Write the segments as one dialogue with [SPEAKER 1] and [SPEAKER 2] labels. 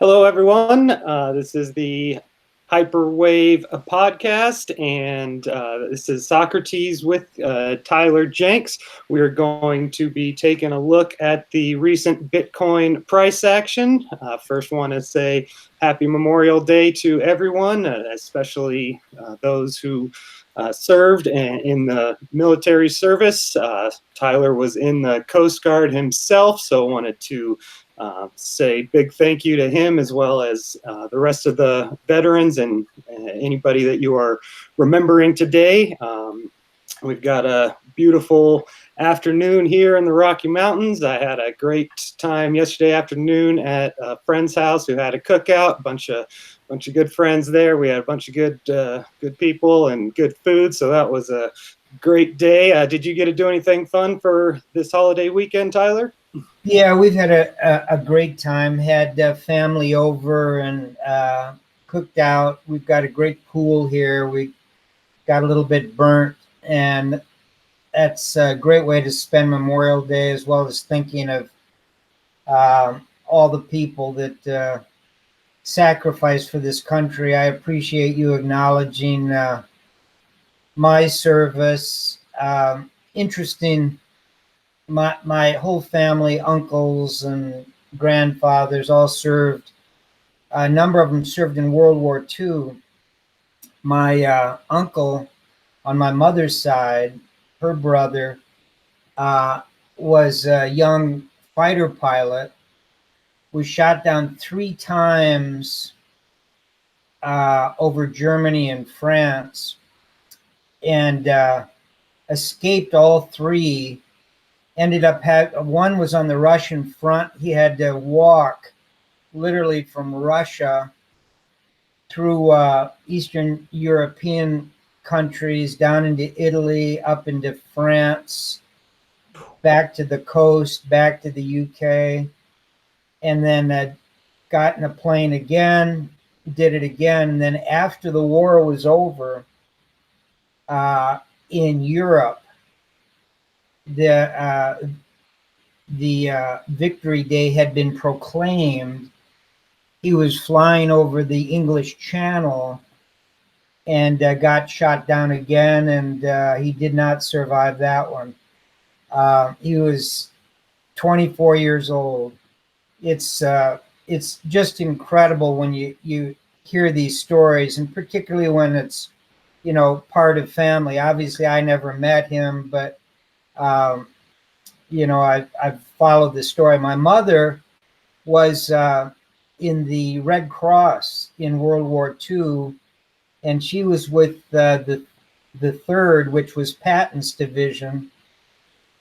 [SPEAKER 1] Hello, everyone. This is the Hyperwave podcast, and this is Socrates with Tyler Jenks. We are going to be taking a look at the recent Bitcoin price action. First, want to say Happy Memorial Day to everyone, especially those who served in the military service. Tyler was in the Coast Guard himself, so wanted to say big thank you to him, as well as the rest of the veterans and anybody that you are remembering today. We've got a beautiful afternoon here in the Rocky Mountains. I had a great time yesterday afternoon at a friend's house who had a cookout. Bunch of good friends there. We had a bunch of good people and good food, so that was a great day. Did you get to do anything fun for this holiday weekend, Tyler?
[SPEAKER 2] Yeah, we've had a great time. Had family over and cooked out. We've got a great pool here. We got a little bit burnt, and that's a great way to spend Memorial Day, as well as thinking of all the people that sacrificed for this country. I appreciate you acknowledging my service. Interesting. My whole family, uncles and grandfathers, all served. A number of them served in World War II. My uncle on my mother's side, her brother, was a young fighter pilot, was shot down 3 times over Germany and France, and escaped all 3. Ended up one was on the Russian front. He had to walk literally from Russia through Eastern European countries, down into Italy, up into France, back to the coast, back to the UK, and then got in a plane again, did it again. And then after the war was over, in Europe, the Victory Day had been proclaimed. He was flying over the English Channel and got shot down again, and he did not survive that one. He was 24 years old. It's just incredible when you hear these stories, and particularly when it's part of family. Obviously, I never met him, but I've followed the story. My mother was in the Red Cross in World War II, and she was with the 3rd, which was Patton's division,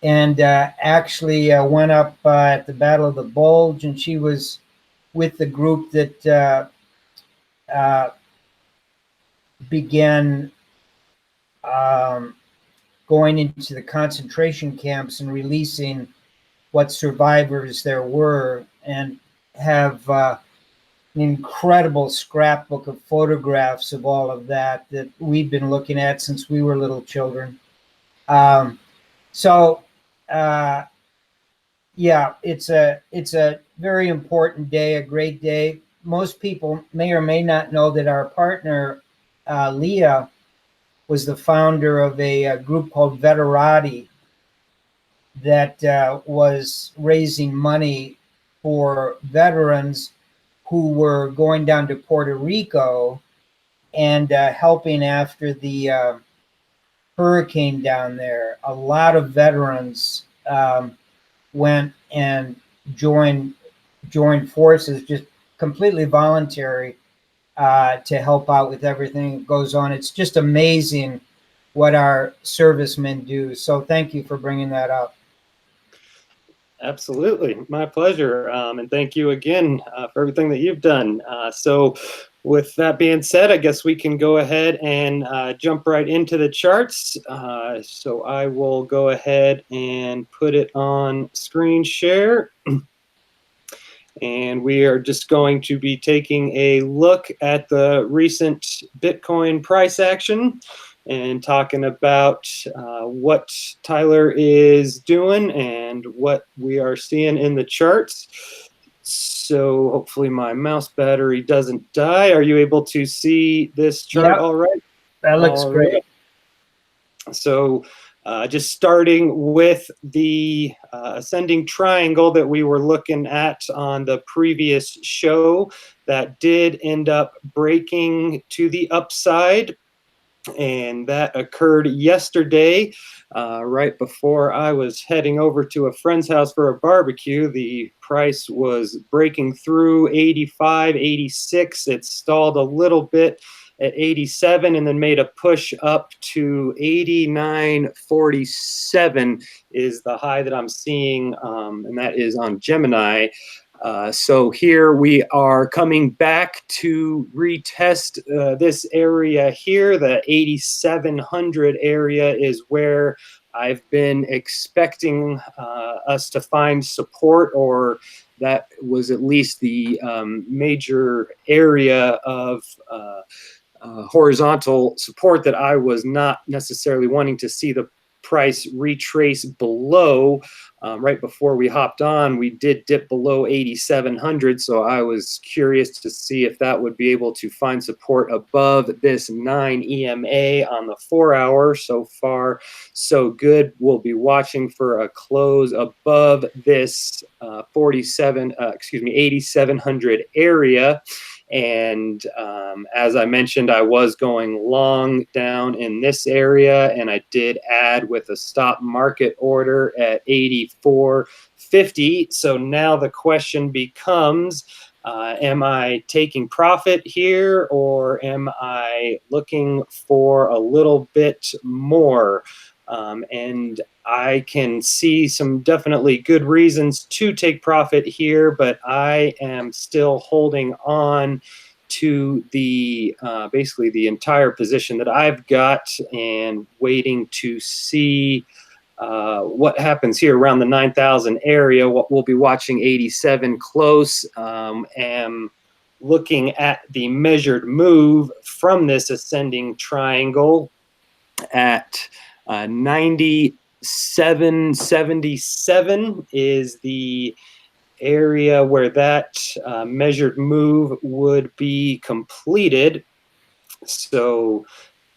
[SPEAKER 2] and actually went up at the Battle of the Bulge, and she was with the group that began going into the concentration camps and releasing what survivors there were, and have an incredible scrapbook of photographs of all of that we've been looking at since we were little children. Yeah, it's a very important day, a great day. Most people may or may not know that our partner, Leah, was the founder of a group called Veterati that was raising money for veterans who were going down to Puerto Rico and helping after the hurricane down there. A lot of veterans went and joined forces, just completely voluntary, to help out with everything that goes on. It's just amazing what our servicemen do. So thank you for bringing that up.
[SPEAKER 1] Absolutely. My pleasure. And thank you again for everything that you've done. So with that being said, I guess we can go ahead and jump right into the charts. So I will go ahead and put it on screen share. And we are just going to be taking a look at the recent Bitcoin price action and talking about what Tyler is doing and what we are seeing in the charts. So hopefully my mouse battery doesn't die. Are you able to see this chart?
[SPEAKER 2] Yep.
[SPEAKER 1] All right?
[SPEAKER 2] That looks
[SPEAKER 1] All
[SPEAKER 2] great.
[SPEAKER 1] right. So just starting with the ascending triangle that we were looking at on the previous show, that did end up breaking to the upside, and that occurred yesterday, right before I was heading over to a friend's house for a barbecue. The price was breaking through 85, 86. It stalled a little bit at 87 and then made a push up to 89.47 is the high that I'm seeing, and that is on Gemini. So here we are coming back to retest this area here. The 8,700 area is where I've been expecting us to find support, or that was at least the major area of horizontal support that I was not necessarily wanting to see the price retrace below. Right before we hopped on, we did dip below 8,700, so I was curious to see if that would be able to find support above this 9 EMA on the 4-hour. So far, so good. We'll be watching for a close above this 8,700 area. And as I mentioned, I was going long down in this area, and I did add with a stop market order at 84.50. So now the question becomes, am I taking profit here, or am I looking for a little bit more? And I can see some definitely good reasons to take profit here, but I am still holding on to the basically the entire position that I've got and waiting to see what happens here around the 9,000 area. What we'll be watching 87 close. Am looking at the measured move from this ascending triangle at 97.77 is the area where that measured move would be completed. So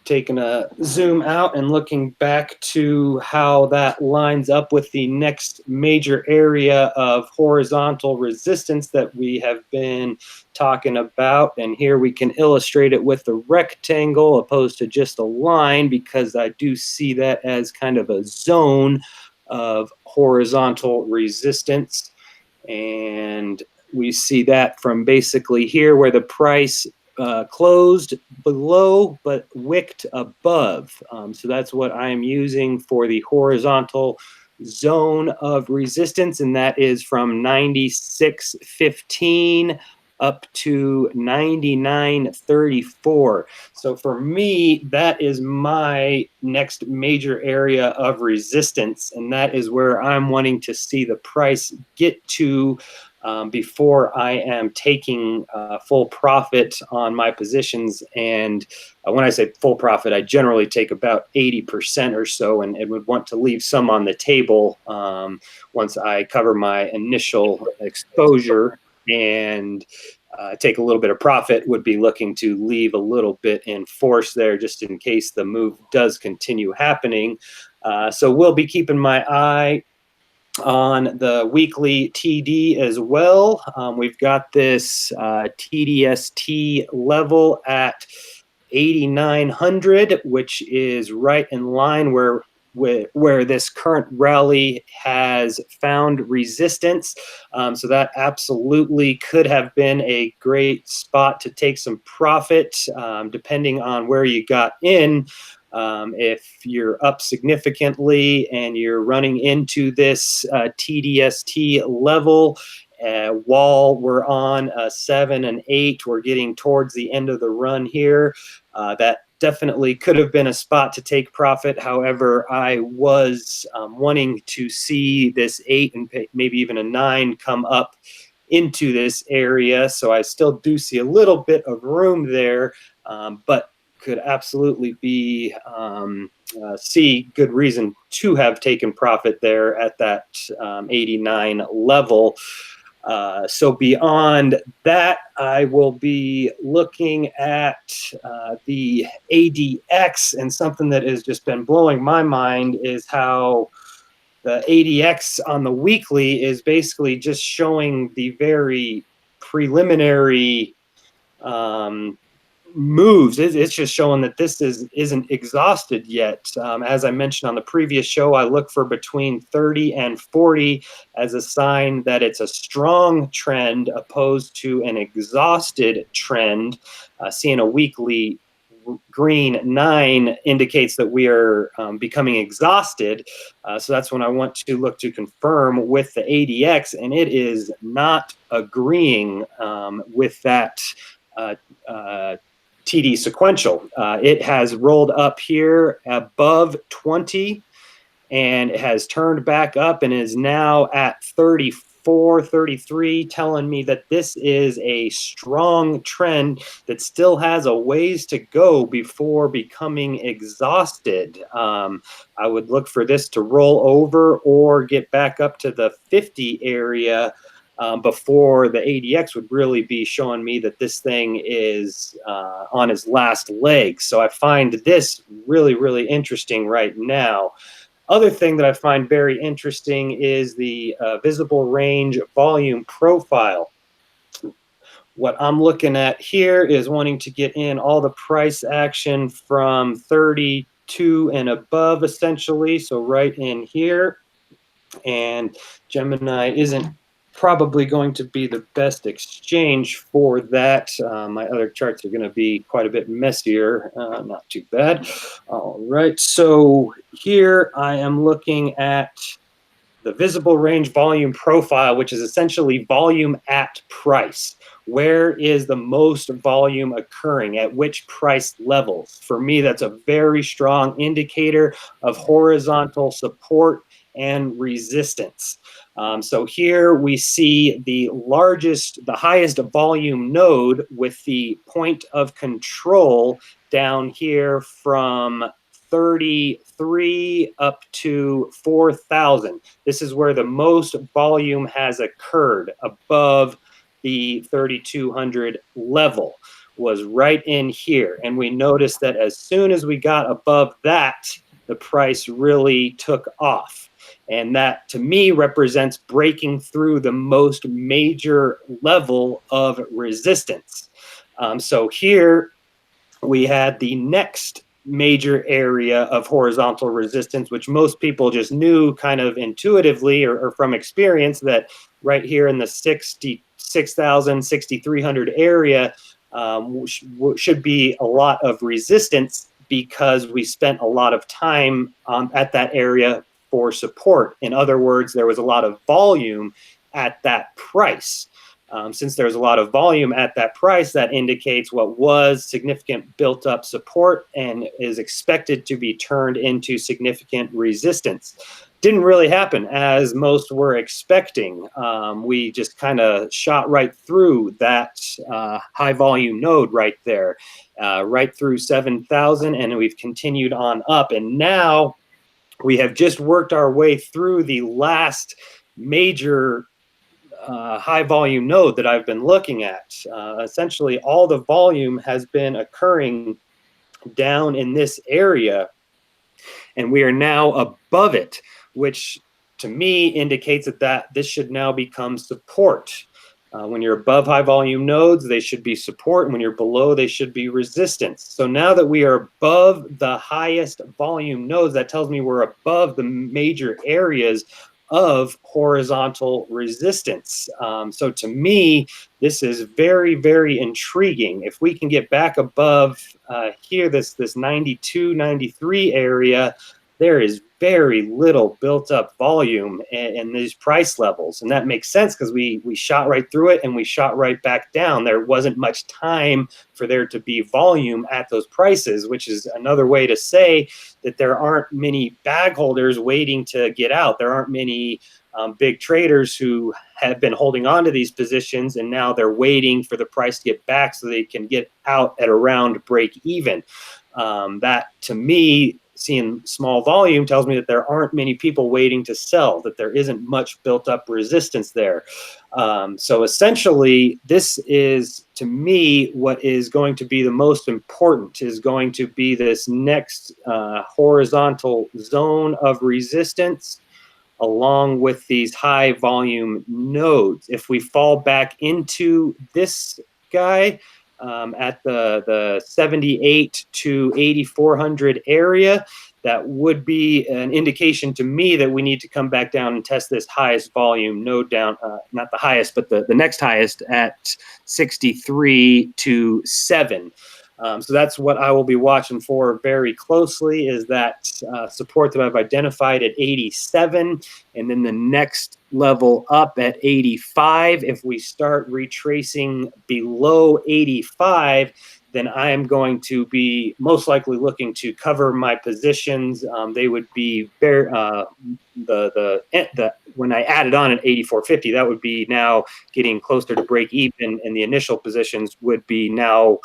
[SPEAKER 1] taking a zoom out and looking back to how that lines up with the next major area of horizontal resistance that we have been talking about. And here we can illustrate it with the rectangle opposed to just a line, because I do see that as kind of a zone of horizontal resistance. And we see that from basically here where the price closed below but wicked above. So that's what I'm using for the horizontal zone of resistance, and that is from 96.15 up to 99.34. So for me, that is my next major area of resistance, and that is where I'm wanting to see the price get to before I am taking full profit on my positions. And when I say full profit, I generally take about 80% or so, and would want to leave some on the table once I cover my initial exposure, and take a little bit of profit. Would be looking to leave a little bit in force there just in case the move does continue happening. So we'll be keeping my eye on the weekly TD as well. We've got this TDST level at 8,900, which is right in line where this current rally has found resistance. So that absolutely could have been a great spot to take some profit, depending on where you got in. If you're up significantly and you're running into this TDST level, while we're on 7 and 8, we're getting towards the end of the run here. That definitely could have been a spot to take profit. However, I was wanting to see this 8 and maybe even a 9 come up into this area. So I still do see a little bit of room there, but could absolutely be see good reason to have taken profit there at that 89 level. So beyond that, I will be looking at the ADX, and something that has just been blowing my mind is how the ADX on the weekly is basically just showing the very preliminary moves. It's just showing that this isn't exhausted yet. As I mentioned on the previous show, I look for between 30 and 40 as a sign that it's a strong trend opposed to an exhausted trend. Seeing a weekly green 9 indicates that we are becoming exhausted. So that's when I want to look to confirm with the ADX, and it is not agreeing with that TD sequential. It has rolled up here above 20, and it has turned back up and is now at 34, 33, telling me that this is a strong trend that still has a ways to go before becoming exhausted. I would look for this to roll over or get back up to the 50 area before the ADX would really be showing me that this thing is on its last leg. So I find this really, really interesting right now. Other thing that I find very interesting is the visible range volume profile. What I'm looking at here is wanting to get in all the price action from 32 and above, essentially. So right in here. And Gemini isn't probably going to be the best exchange for that. My other charts are going to be quite a bit messier. Not too bad. All right, so here I am looking at the visible range volume profile, which is essentially volume at price. Where is the most volume occurring? At which price levels? For me, that's a very strong indicator of horizontal support and resistance. So here we see the highest volume node with the point of control down here from 33 up to 4,000. This is where the most volume has occurred above the 3,200 level, was right in here. And we noticed that as soon as we got above that, the price really took off. And that, to me, represents breaking through the most major level of resistance. So here we had the next major area of horizontal resistance, which most people just knew kind of intuitively or from experience, that right here in the 66,000, 6,300 area should be a lot of resistance, because we spent a lot of time at that area for support. In other words, there was a lot of volume at that price. Since there's a lot of volume at that price, that indicates what was significant built up support and is expected to be turned into significant resistance. Didn't really happen as most were expecting. We just kind of shot right through that high volume node right there, right through 7,000, and we've continued on up. And now we have just worked our way through the last major high volume node that I've been looking at. Essentially, all the volume has been occurring down in this area, and we are now above it, which to me indicates that this should now become support. When you're above high volume nodes, they should be support, and when you're below, they should be resistance. So now that we are above the highest volume nodes, that tells me we're above the major areas of horizontal resistance. So to me, this is very, very intriguing. If we can get back above here, this 92, 93 area, there is very little built up volume in these price levels. And that makes sense, because we shot right through it and we shot right back down. There wasn't much time for there to be volume at those prices, which is another way to say that there aren't many bag holders waiting to get out. There aren't many big traders who have been holding on to these positions, and now they're waiting for the price to get back so they can get out at around break even. That, to me, seeing small volume tells me that there aren't many people waiting to sell, that there isn't much built up resistance there. So essentially, this is, to me, what is going to be the most important, is going to be this next horizontal zone of resistance along with these high volume nodes. If we fall back into this guy at the 78 to 8400 area, that would be an indication to me that we need to come back down and test this highest volume node down, not the highest, but the next highest at 63 to 7. So that's what I will be watching for very closely, is that support that I've identified at 87, and then the next level up at 85. If we start retracing below 85, then I am going to be most likely looking to cover my positions. They would be very, when I added on at 84.50, that would be now getting closer to break even, and the initial positions would be now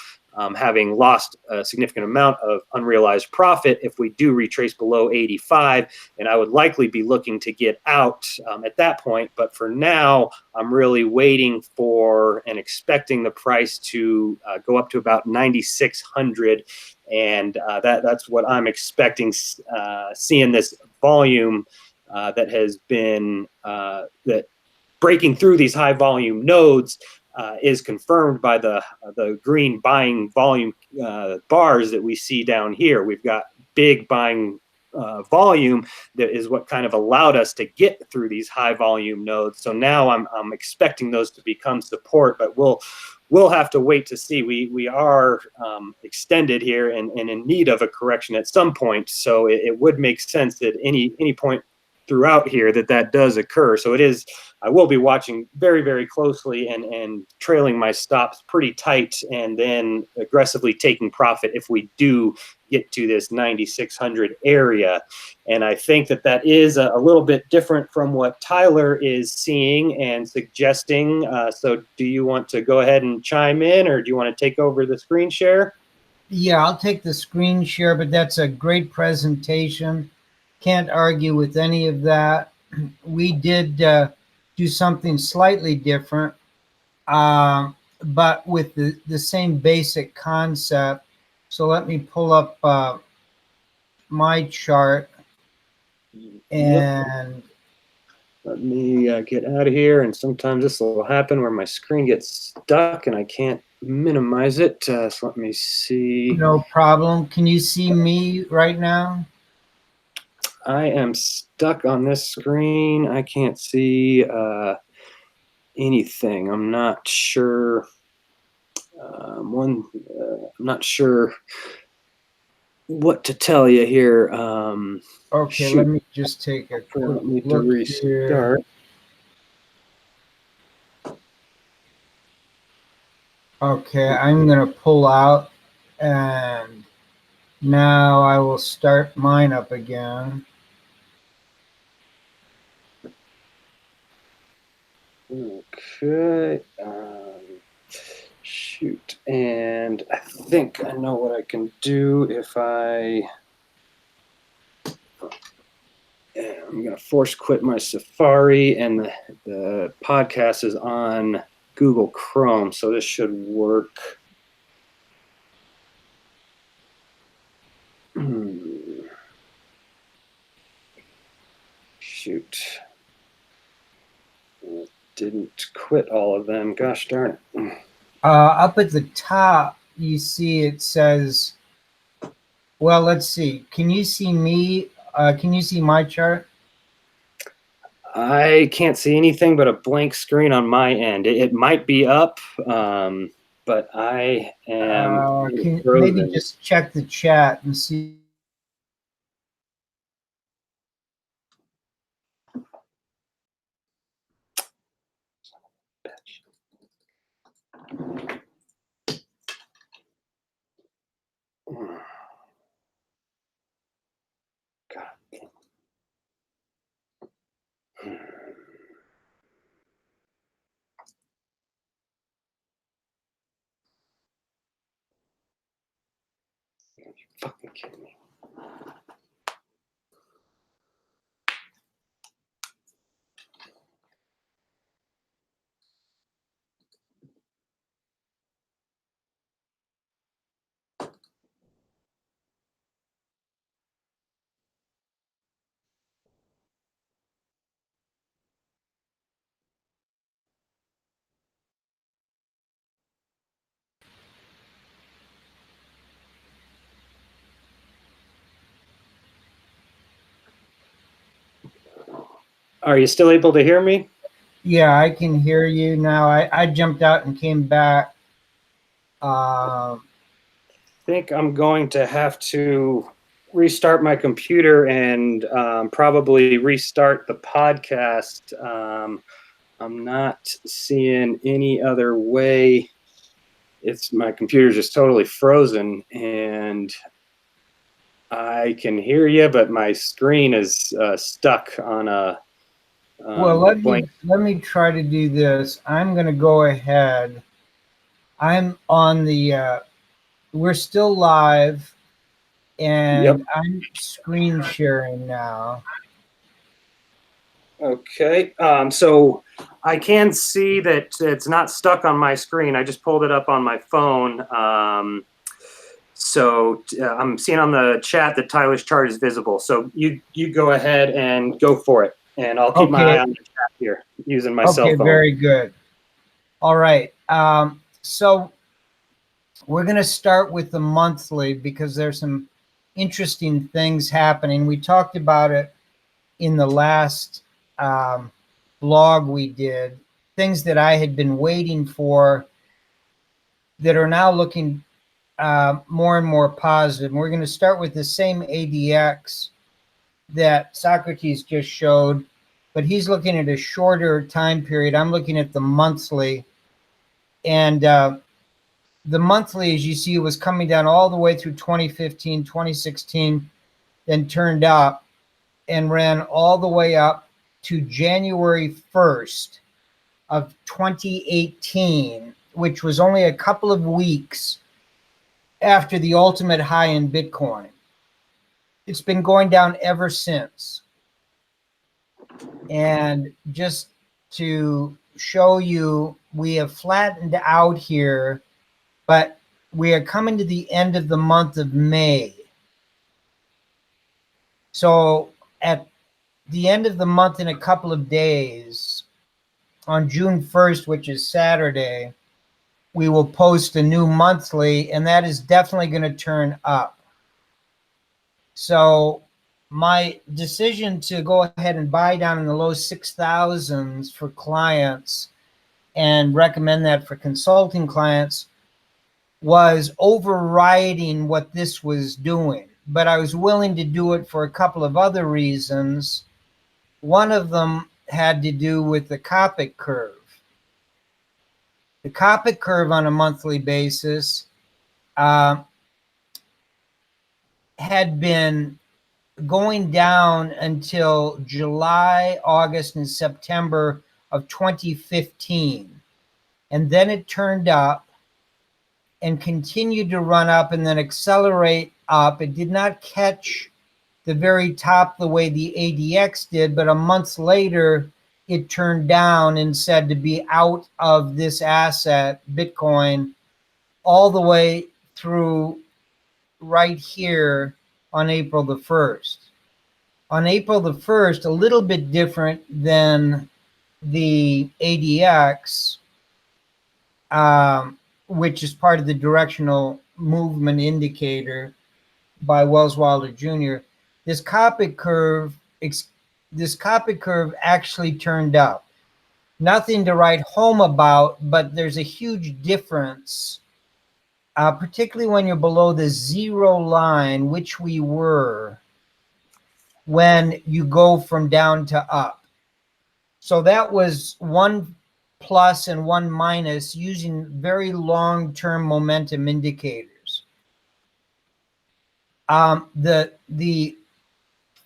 [SPEAKER 1] having lost a significant amount of unrealized profit if we do retrace below 85, and I would likely be looking to get out at that point. But for now, I'm really waiting for and expecting the price to go up to about 9,600, and that's what I'm expecting, seeing this volume that has been that breaking through these high volume nodes is confirmed by the green buying volume bars that we see down here. We've got big buying volume that is what kind of allowed us to get through these high volume nodes. So now I'm expecting those to become support, but we'll have to wait to see. We are extended here and in need of a correction at some point. So it would make sense at any point throughout here that does occur. So it is, I will be watching very, very closely and trailing my stops pretty tight, and then aggressively taking profit if we do get to this 9,600 area. And I think that is a little bit different from what Tyler is seeing and suggesting. So do you want to go ahead and chime in, or do you want to take over the screen share?
[SPEAKER 2] Yeah, I'll take the screen share, but that's a great presentation. Can't argue with any of that. We did do something slightly different, but with the same basic concept. So let me pull up my chart and
[SPEAKER 1] let me get out of here. And sometimes this will happen where my screen gets stuck and I can't minimize it. So let me see.
[SPEAKER 2] No problem. Can you see me right now?
[SPEAKER 1] I am stuck on this screen. I can't see anything. I'm not sure. I'm not sure what to tell you here.
[SPEAKER 2] Okay,
[SPEAKER 1] shoot.
[SPEAKER 2] let me just take a quick
[SPEAKER 1] Need
[SPEAKER 2] look
[SPEAKER 1] to restart.
[SPEAKER 2] here. Okay, I'm going to pull out, and now I will start mine up again.
[SPEAKER 1] Okay. Shoot. And I think I know what I can do if I'm going to force quit my Safari, and the podcast is on Google Chrome, so this should work. Shoot. It didn't quit all of them. Gosh darn it.
[SPEAKER 2] Up at the top, you see it says, well, let's see. Can you see me? Can you see my chart?
[SPEAKER 1] I can't see anything but a blank screen on my end. It might be up, but I am
[SPEAKER 2] Can
[SPEAKER 1] frozen.
[SPEAKER 2] maybe just check the chat and see.
[SPEAKER 1] God. Fucking kidding me. Are you still able to hear me?
[SPEAKER 2] Yeah, I can hear you now. I jumped out and came back. Uh,
[SPEAKER 1] Think I'm going to have to restart my computer and probably restart the podcast. I'm not seeing any other way. It's my computer's just totally frozen, and I can hear you, but my screen is stuck on a
[SPEAKER 2] well,
[SPEAKER 1] blank.
[SPEAKER 2] let me try to do this. I'm going to go ahead. I'm on the. We're still live,
[SPEAKER 1] Yep.
[SPEAKER 2] and I'm screen sharing now.
[SPEAKER 1] Okay. So I can see that it's not stuck on my screen. I just pulled it up on my phone. I'm seeing on the chat that Tyler's chart is visible. So you go ahead and go for it, and I'll keep my eye
[SPEAKER 2] Okay.
[SPEAKER 1] on the chat here using my
[SPEAKER 2] Okay.
[SPEAKER 1] cell phone.
[SPEAKER 2] Very good. All right. So we're going to start with the monthly because there's some interesting things happening. We talked about it in the last um, blog we did, things that I had been waiting for that are now looking more and more positive. And we're going to start with the same ADX that Socrates just showed, but he's looking at a shorter time period. I'm looking at the monthly. And the monthly, as you see, was coming down all the way through 2015, 2016, then turned up and ran all the way up to January 1st of 2018, which was only a couple of weeks after the ultimate high in Bitcoin. It's been going down ever since. And just to show you, we have flattened out here, but we are coming to the end of the month of May. So at the end of the month, in a couple of days, on June 1st, which is Saturday, we will post a new monthly, and that is definitely going to turn up. So my decision to go ahead and buy down in the low 6,000s for clients and recommend that for consulting clients was overriding what this was doing. But I was willing to do it for a couple of other reasons. One of them had to do with the Copic curve. The Copic curve on a monthly basis had been going down until July, August, and September of 2015. And then it turned up and continued to run up and then accelerate up. It did not catch the very top the way the ADX did, but a month later, it turned down and said to be out of this asset, Bitcoin, all the way through right here on April the 1st. On April the 1st, a little bit different than the ADX, which is part of the directional movement indicator by Wald Jr. This Copic curve actually turned up. Nothing to write home about, but there's a huge difference, particularly when you're below the zero line, which we were when you go from down to up. So that was one plus and one minus using very long-term momentum indicators. The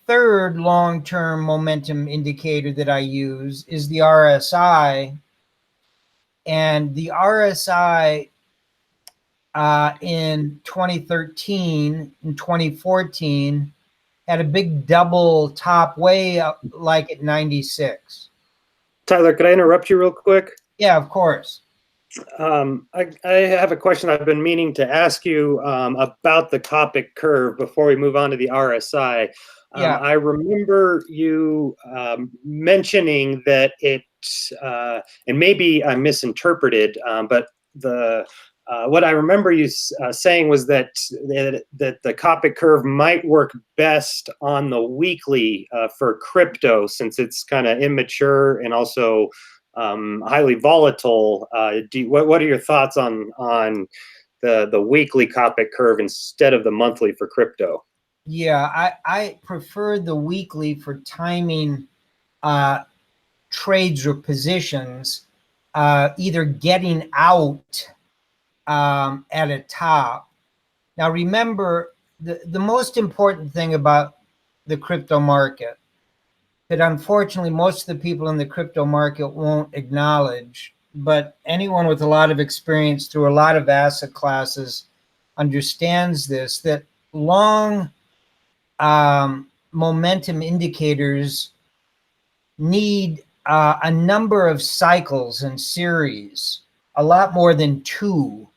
[SPEAKER 2] third long-term momentum indicator that I use is the RSI. And the RSI in 2013 and 2014 had a big double top way up like at 96.
[SPEAKER 1] Tyler, could I interrupt you real quick?
[SPEAKER 2] Yeah, of course.
[SPEAKER 1] I have a question I've been meaning to ask you about the Copic curve before we move on to the RSI.
[SPEAKER 2] Yeah.
[SPEAKER 1] I remember you mentioning that it, and maybe I misinterpreted, but the what I remember you saying was that the Copic curve might work best on the weekly for crypto, since it's kind of immature and also highly volatile. What are your thoughts on the weekly Copic curve instead of the monthly for crypto?
[SPEAKER 2] Yeah, I prefer the weekly for timing trades or positions, either getting out at a top. Now, remember, the most important thing about the crypto market that unfortunately most of the people in the crypto market won't acknowledge, but anyone with a lot of experience through a lot of asset classes understands this, that long momentum indicators need a number of cycles and series, a lot more than two,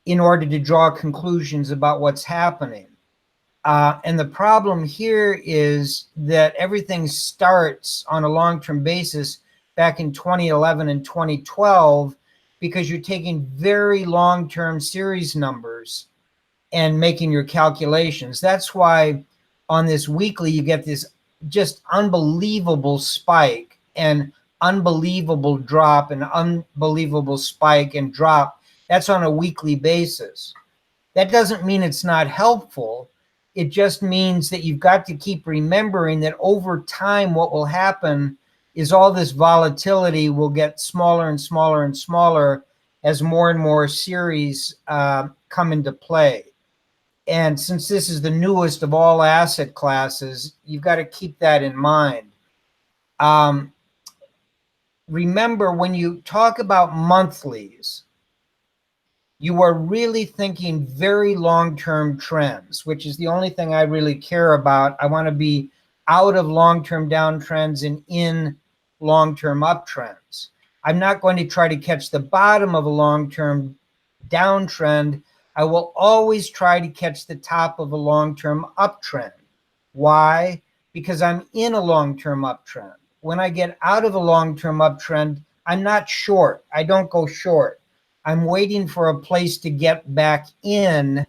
[SPEAKER 2] in order to draw conclusions about what's happening. And the problem here is that everything starts on a long-term basis back in 2011 and 2012, because you're taking very long-term series numbers and making your calculations. That's why on this weekly, you get this just unbelievable spike and unbelievable drop and unbelievable spike and drop. That's on a weekly basis. That doesn't mean it's not helpful. It just means that you've got to keep remembering that over time, what will happen is all this volatility will get smaller and smaller and smaller as more and more series come into play. And since this is the newest of all asset classes, you've got to keep that in mind. Remember, when you talk about monthlies, you are really thinking very long-term trends, which is the only thing I really care about. I want to be out of long-term downtrends and in long-term uptrends. I'm not going to try to catch the bottom of a long-term downtrend. I will always try to catch the top of a long-term uptrend. Why? Because I'm in a long-term uptrend. When I get out of a long-term uptrend, I'm not short. I don't go short. I'm waiting for a place to get back in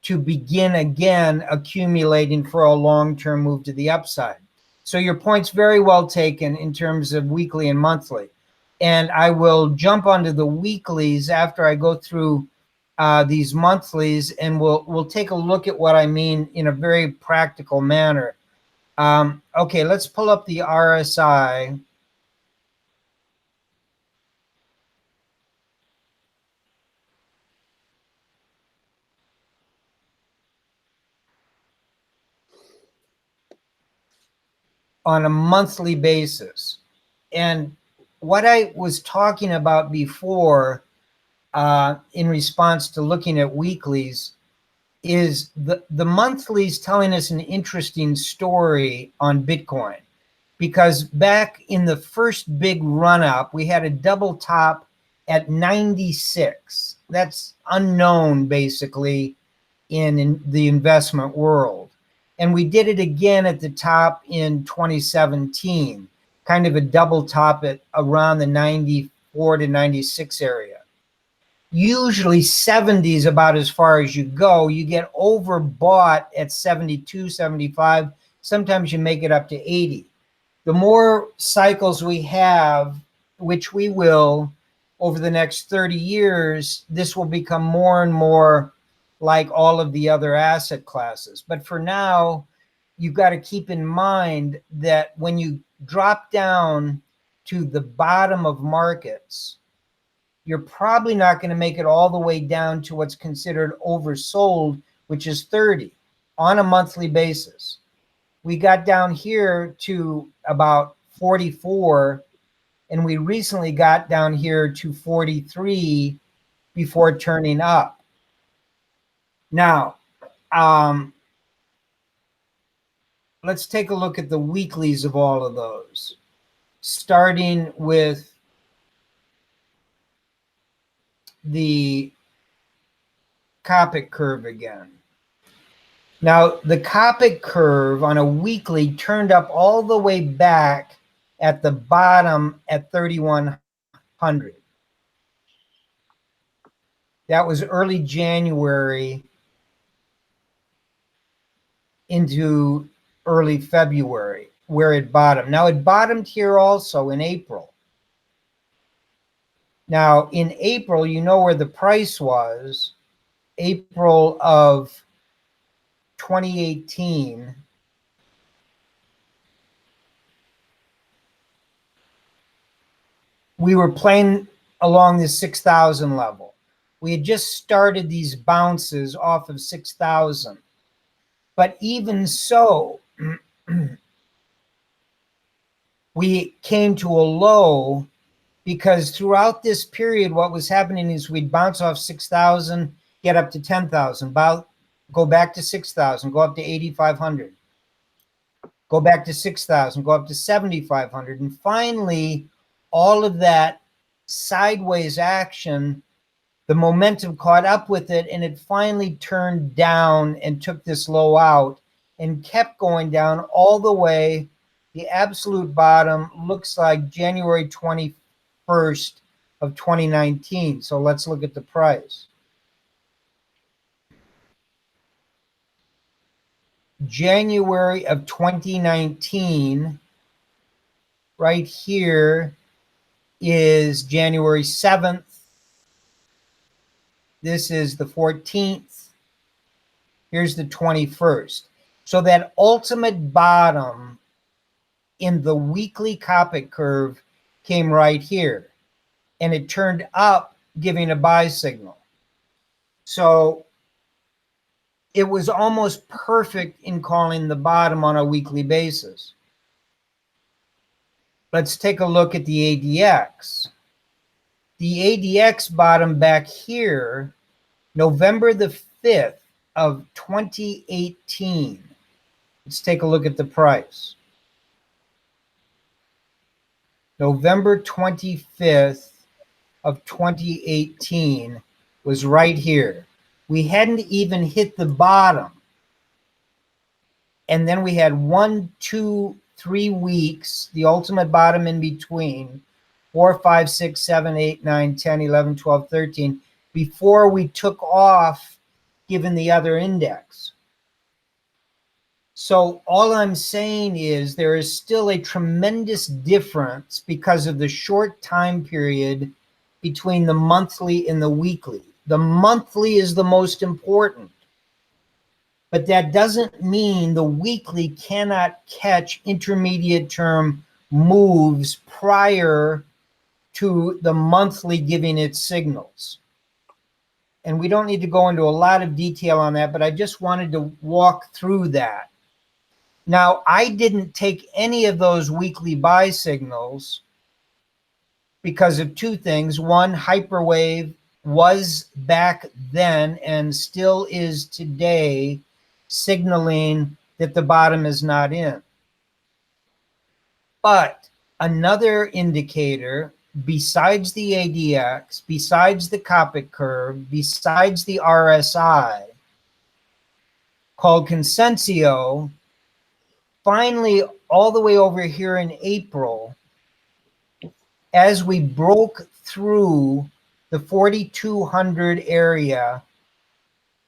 [SPEAKER 2] to begin again accumulating for a long-term move to the upside. So your point's very well taken in terms of weekly and monthly. And I will jump onto the weeklies after I go through these monthlies, and we'll take a look at what I mean in a very practical manner. Okay, let's pull up the RSI. On a monthly basis. And what I was talking about before in response to looking at weeklies is the monthlies telling us an interesting story on Bitcoin. Because back in the first big run up, we had a double top at 96. That's unknown basically in the investment world. And we did it again at the top in 2017, kind of a double top at around the 94 to 96 area. Usually 70 is about as far as you go. You get overbought at 72, 75. Sometimes you make it up to 80. The more cycles we have, which we will over the next 30 years, this will become more and more like all of the other asset classes. But for now, you've got to keep in mind that when you drop down to the bottom of markets, you're probably not going to make it all the way down to what's considered oversold, which is 30 on a monthly basis. We got down here to about 44, and we recently got down here to 43 before turning up. Now, let's take a look at the weeklies of all of those, starting with the Copic curve again. Now, the Copic curve on a weekly turned up all the way back at the bottom at 3,100. That was early January into early February, where it bottomed. Now, it bottomed here also in April. Now, in April, you know where the price was. April of 2018. We were playing along the 6,000 level. We had just started these bounces off of 6,000. But even so, we came to a low because throughout this period, what was happening is we'd bounce off 6,000, get up to 10,000, go back to 6,000, go up to 8,500, go back to 6,000, go up to 7,500. And finally, all of that sideways action, the momentum caught up with it, and it finally turned down and took this low out and kept going down all the way. The absolute bottom looks like January 21st of 2019. So let's look at the price. January of 2019, right here is January 7th. This is the 14th. Here's the 21st. So that ultimate bottom in the weekly Copic curve came right here. And it turned up, giving a buy signal. So it was almost perfect in calling the bottom on a weekly basis. Let's take a look at the ADX. The ADX bottom back here, November the 5th of 2018. Let's take a look at the price. November 25th of 2018 was right here. We hadn't even hit the bottom. And then we had 1, 2, 3 weeks, the ultimate bottom in between, 4, 5, 6, 7, 8, 9, 10, 11, 12, 13, before we took off given the other index. So all I'm saying is there is still a tremendous difference because of the short time period between the monthly and the weekly. The monthly is the most important, but that doesn't mean the weekly cannot catch intermediate term moves prior to the monthly giving its signals. And we don't need to go into a lot of detail on that, but I just wanted to walk through that. Now, I didn't take any of those weekly buy signals because of two things. One, Hyperwave was back then and still is today signaling that the bottom is not in. But another indicator besides the ADX, besides the Copic curve, besides the RSI, called Consensio, finally all the way over here in April, as we broke through the 4,200 area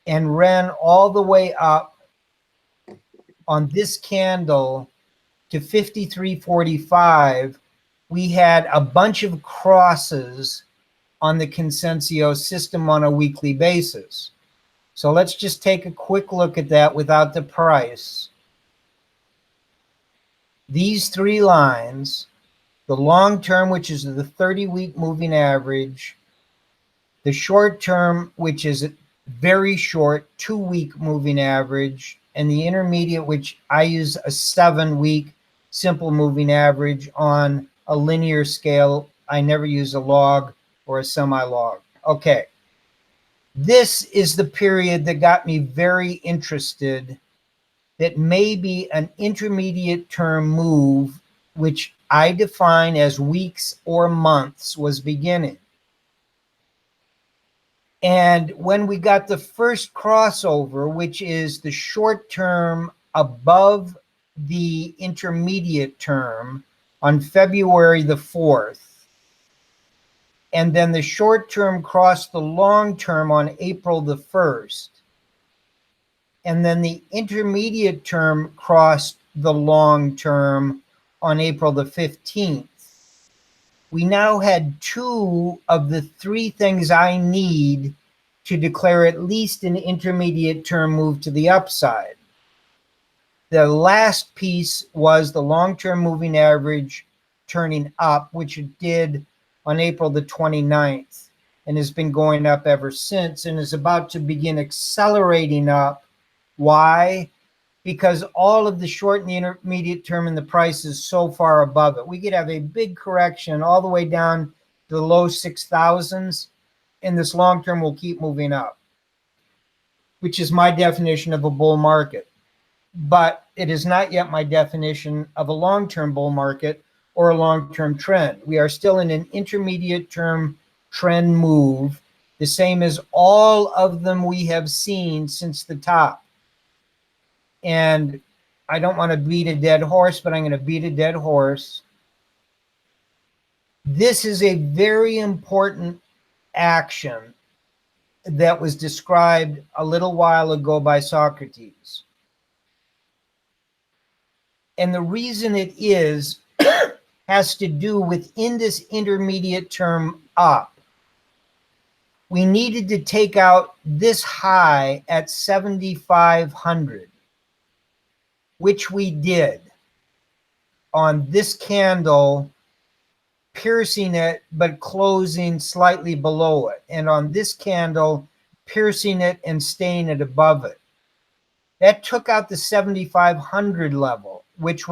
[SPEAKER 2] and ran all the way up on this candle to 53.45, we had a bunch of crosses on the Consensio system on a weekly basis. So let's just take a quick look at that without the price. These three lines, the long term, which is the 30-week moving average, the short term, which is a very short 2-week moving average, and the intermediate, which I use a 7-week simple moving average on a linear scale. I never use a log or a semi-log. Okay. This is the period that got me very interested, that maybe an intermediate term move, which I define as weeks or months, was beginning. And when we got the first crossover, which is the short term above the intermediate term on February the 4th, And then the short term crossed the long term on April the 1st. And then the intermediate term crossed the long term on April the 15th. We now had two of the three things I need to declare at least an intermediate term move to the upside. The last piece was the long-term moving average turning up, which it did on April the 29th and has been going up ever since and is about to begin accelerating up. Why? Because all of the short and the intermediate term in the price is so far above it. We could have a big correction all the way down to the low 6,000s, and this long term will keep moving up, which is my definition of a bull market. But it is not yet my definition of a long-term bull market or a long-term trend. We are still in an intermediate term trend move, the same as all of them we have seen since the top. And I don't want to beat a dead horse, but I'm going to beat a dead horse. This is a very important action that was described a little while ago by Socrates. And the reason it is has to do with in this intermediate term up. We needed to take out this high at 7,500, which we did on this candle, piercing it but closing slightly below it, and on this candle, piercing it and staying it above it. That took out the 7,500 level, which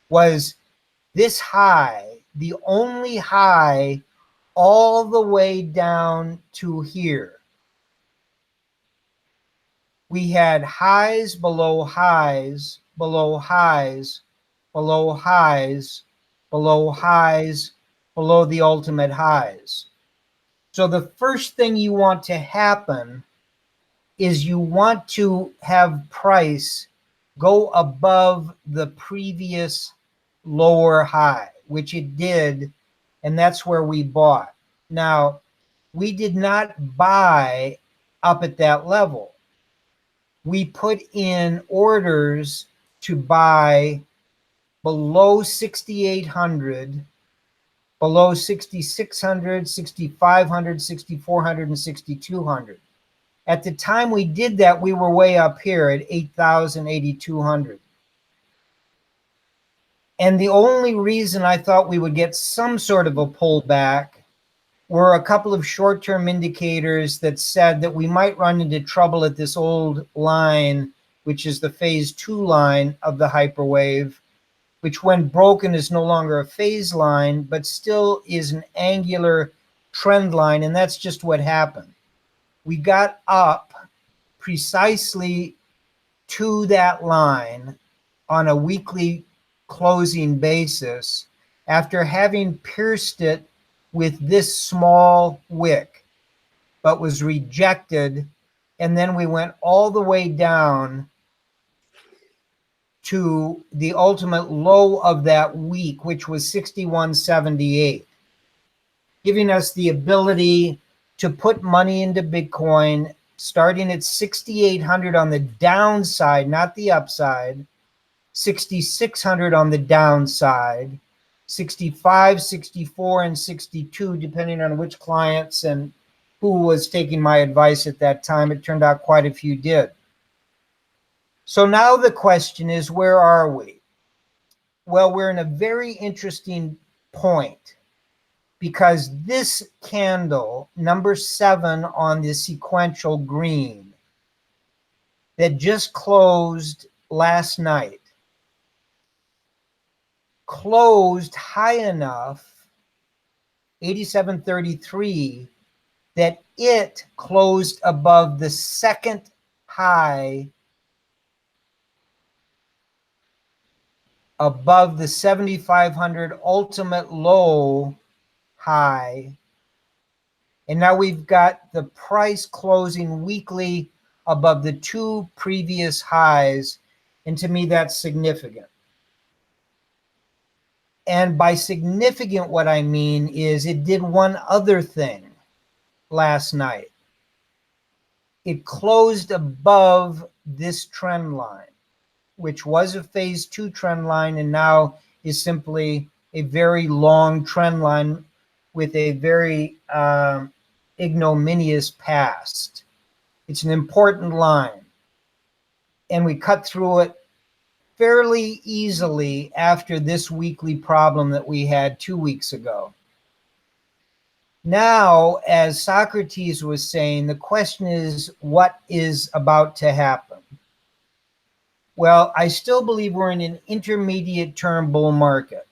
[SPEAKER 2] was this high, the only high all the way down to here. We had highs below highs, below highs, below highs, below highs, below the ultimate highs. So the first thing you want to happen is you want to have price go above the previous lower high, which it did, and that's where we bought. Now, we did not buy up at that level. We put in orders to buy below 6,800, below 6,600, 6,500, 6,400, and 6,200. At the time we did that, we were way up here at 8,000, 8,200. And the only reason I thought we would get some sort of a pullback were a couple of short-term indicators that said that we might run into trouble at this old line, which is the phase 2 line of the hyperwave, which when broken is no longer a phase line, but still is an angular trend line, and that's just what happened. We got up precisely to that line on a weekly closing basis after having pierced it with this small wick, but was rejected. And then we went all the way down to the ultimate low of that week, which was 61.78, giving us the ability to put money into Bitcoin, starting at 6,800 on the downside, not the upside, 6,600 on the downside, 65, 64, and 62, depending on which clients and who was taking my advice at that time. It turned out quite a few did. So now the question is, where are we? Well, we're in a very interesting point, because this candle, number 7 on the sequential green, that just closed last night, closed high enough, 87.33, that it closed above the second high, above the 7,500 ultimate low high. And now we've got the price closing weekly above the 2 previous highs. And to me, that's significant. And by significant, what I mean is it did one other thing last night. It closed above this trend line, which was a phase 2 trend line and now is simply a very long trend line with a very ignominious past. It's an important line. And we cut through it fairly easily after this weekly problem that we had 2 weeks ago. Now, as Socrates was saying, the question is, what is about to happen? Well, I still believe we're in an intermediate term bull market.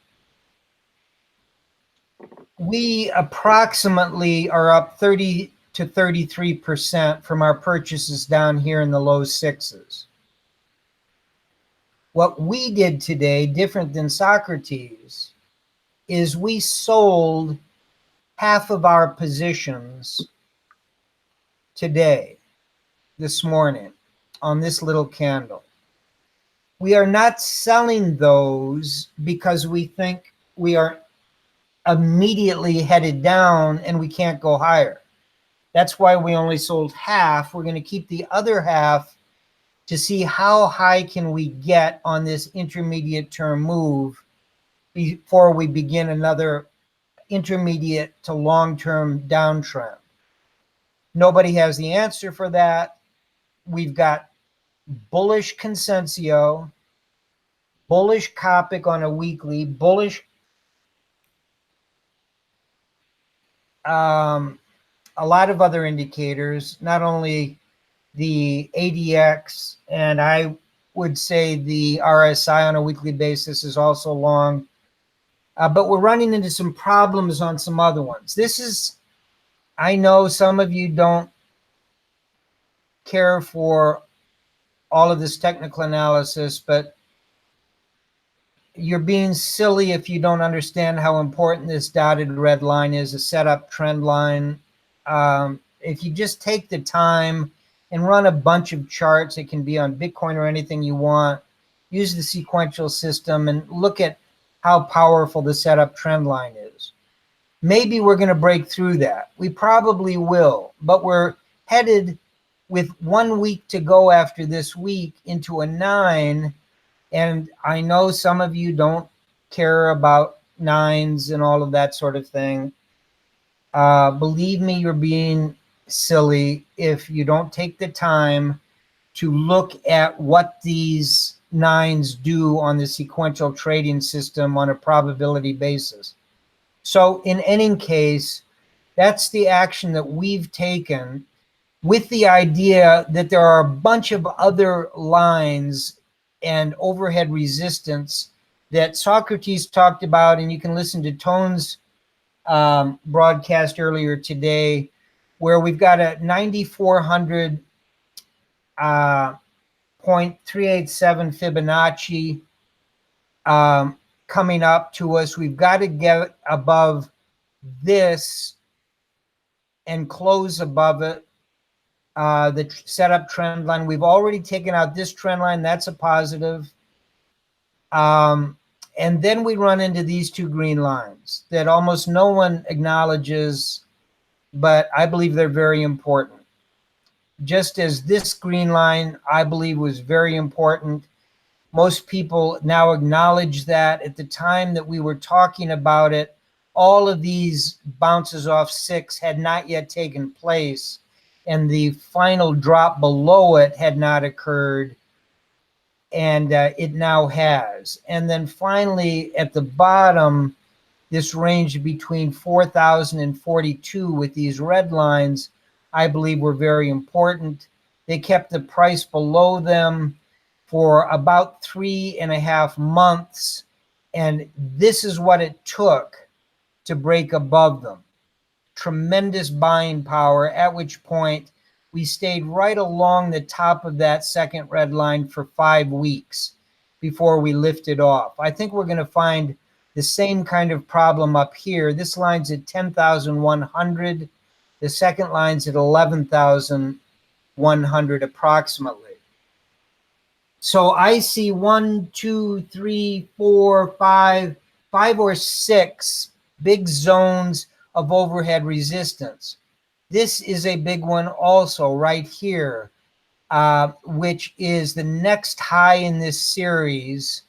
[SPEAKER 2] We approximately are up 30 to 33% from our purchases down here in the low sixes. What we did today, different than Socrates, is we sold half of our positions today, this morning, on this little candle. We are not selling those because we think we are immediately headed down and we can't go higher. That's why we only sold half. We're going to keep the other half to see how high can we get on this intermediate term move before we begin another intermediate to long-term downtrend. Nobody has the answer for that. We've got bullish Consensio, bullish Copic on a weekly, bullish a lot of other indicators, not only the ADX, and I would say the RSI on a weekly basis is also long. But we're running into some problems on some other ones. This is, I know some of you don't care for all of this technical analysis, but you're being silly if you don't understand how important this dotted red line is, a setup trend line. If you just take the time and run a bunch of charts, it can be on Bitcoin or anything you want, use the sequential system and look at how powerful the setup trend line is. Maybe we're going to break through that. We probably will, but we're headed with 1 week to go after this week into a 9. And I know some of you don't care about 9s and all of that sort of thing. Believe me, you're being silly if you don't take the time to look at what these 9s do on the sequential trading system on a probability basis. So in any case, that's the action that we've taken, with the idea that there are a bunch of other lines and overhead resistance that Socrates talked about, and you can listen to Tone's broadcast earlier today, where we've got a 9,400 0.387 Fibonacci coming up to us. We've got to get above this and close above it. The setup trend line, we've already taken out this trend line. That's a positive. And then we run into these two green lines that almost no one acknowledges, but I believe they're very important. Just as this green line, I believe, was very important. Most people now acknowledge that. At the time that we were talking about it, all of these bounces off 6 had not yet taken place, and the final drop below it had not occurred, and it now has. And then finally, at the bottom, this range between 4,000 and 42 with these red lines, I believe, were very important. They kept the price below them for about 3.5 months, and this is what it took to break above them. Tremendous buying power, at which point we stayed right along the top of that second red line for 5 weeks before we lifted off. I think we're going to find the same kind of problem up here. This line's at 10,100. The second line's at 11,100 approximately. So I see 1, 2, 3, 4, 5 5 or 6 big zones of overhead resistance. This is a big one also right here, which is the next high in this series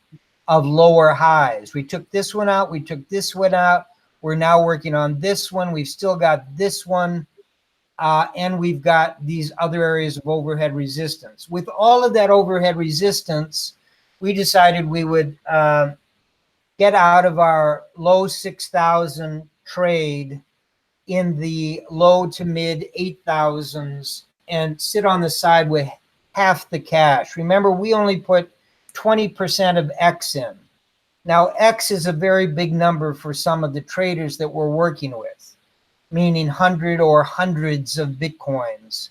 [SPEAKER 2] of lower highs. We took this one out. We took this one out. We're now working on this one. We've still got this one. And we've got these other areas of overhead resistance. With all of that overhead resistance, we decided we would get out of our low 6,000 trade in the low to mid 8,000s and sit on the side with half the cash. Remember, we only put 20% of X in. Now, X is a very big number for some of the traders that we're working with, meaning 100 or hundreds of Bitcoins.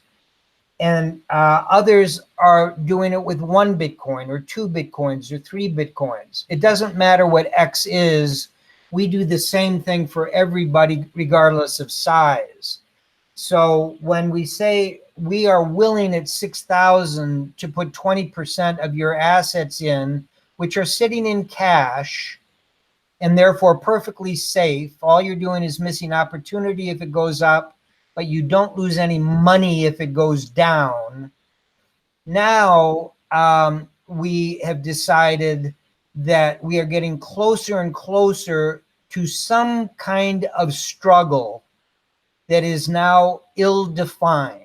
[SPEAKER 2] And others are doing it with 1 Bitcoin or 2 Bitcoins or 3 Bitcoins. It doesn't matter what X is. We do the same thing for everybody, regardless of size. So when we say we are willing at 6,000 to put 20% of your assets in, which are sitting in cash and therefore perfectly safe, all you're doing is missing opportunity if it goes up, but you don't lose any money if it goes down. Now we have decided that we are getting closer and closer to some kind of struggle that is now ill-defined.